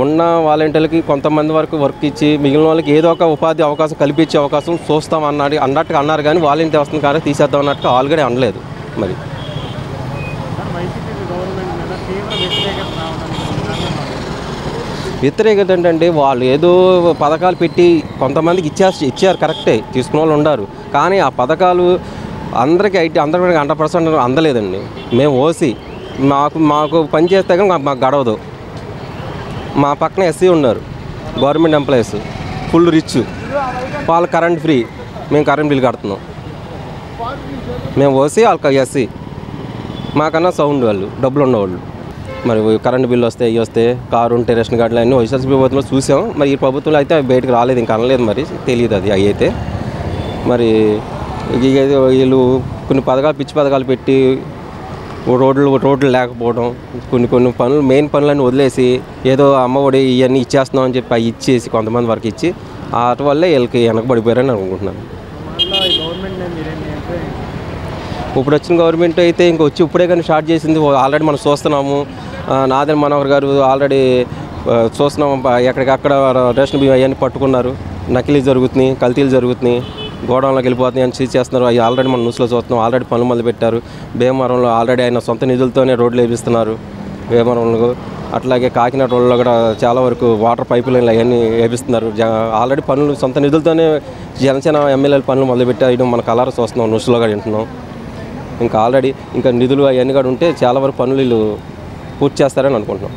ఉన్న వాలంటీర్లకి కొంతమంది వరకు వర్క్ ఇచ్చి మిగిలిన వాళ్ళకి ఏదో ఒక ఉపాధి అవకాశం కల్పించే అవకాశం చూస్తాం అన్నట్టుగా అన్నారు. కానీ వాలంటీర్ వస్తుంది కానీ తీసేద్దాం అన్నట్టుగా ఆల్రెడీ అనలేదు. మరి వ్యతిరేకత ఏంటంటే వాళ్ళు ఏదో పథకాలు పెట్టి కొంతమందికి ఇచ్చారు కరెక్టే, తీసుకున్న వాళ్ళు ఉన్నారు. కానీ ఆ పథకాలు అందరికీ 100% అందలేదండి. మేము ఓసీ మాకు పని చేస్తే కానీ మాకు గడవదు. మా పక్కన ఎస్సీ ఉన్నారు, గవర్నమెంట్ ఎంప్లాయీస్, ఫుల్ రిచ్, వాళ్ళ కరెంట్ ఫ్రీ, మేము కరెంట్ బిల్ కడుతున్నాం. మేము ఓసీ, వాళ్ళకి ఎస్సీ, మాకన్నా సౌండ్ వాళ్ళు, డబ్బులు ఉన్నవాళ్ళు. మరి కరెంటు బిల్లు వస్తే ఇవి వస్తే కారు ఉంటే రేషన్ కార్డులు అన్నీ వైఎస్ఆర్సీపీ ప్రభుత్వంలో చూసాం. మరి ఈ ప్రభుత్వంలో అయితే అవి బయటకు రాలేదు, ఇంకా అనలేదు. మరి తెలియదు అది అయితే. మరి వీళ్ళు కొన్ని పథకాలు పిచ్చి పథకాలు పెట్టి రోడ్లు లేకపోవడం, కొన్ని పనులు మెయిన్ పనులన్నీ వదిలేసి ఏదో అమ్మఒడి ఇవన్నీ ఇచ్చేస్తున్నాం అని చెప్పి అవి ఇచ్చేసి కొంతమంది వరకు ఇచ్చి వాటి వల్లే వీళ్ళకి వెనకబడిపోయారని అనుకుంటున్నాను. ఇప్పుడు వచ్చిన గవర్నమెంట్ అయితే ఇంకొచ్చి ఇప్పుడే కానీ స్టార్ట్ చేసింది. ఆల్రెడీ మనం చూస్తున్నాము. నాదెండ్ల మనోహర్ గారు ఆల్రెడీ చూస్తున్నాం. ఎక్కడికక్కడ రేషన్ బియ్యం అవన్నీ పట్టుకున్నారు. నకిలీ జరుగుతున్నాయి, కల్తీలు జరుగుతున్నాయి, గోడౌన్లోకి వెళ్ళిపోతున్నాయి అని చేస్తున్నారు. అవి ఆల్రెడీ మనం న్యూస్లో చూస్తున్నాం. ఆల్రెడీ పనులు మొదలుపెట్టారు. భీమవరంలో ఆల్రెడీ ఆయన సొంత నిధులతోనే రోడ్లు వేపిస్తున్నారు భీమవరంలో. అట్లాగే కాకినాడ రోడ్లో కూడా చాలా వరకు వాటర్ పైపు లైన్లు అవన్నీ వేపిస్తున్నారు. ఆల్రెడీ పనులు సొంత నిధులతోనే జనసేన ఎమ్మెల్యేలు పనులు మొదలుపెట్టారు. మన కలర్ చూస్తున్నాం, న్యూస్లో కూడా వింటున్నాం. ఇంకా ఆల్రెడీ ఇంకా నిధులు అవన్నీ కూడా ఉంటే చాలా వరకు పనులు పూర్తి చేస్తారని అనుకుంటున్నాం.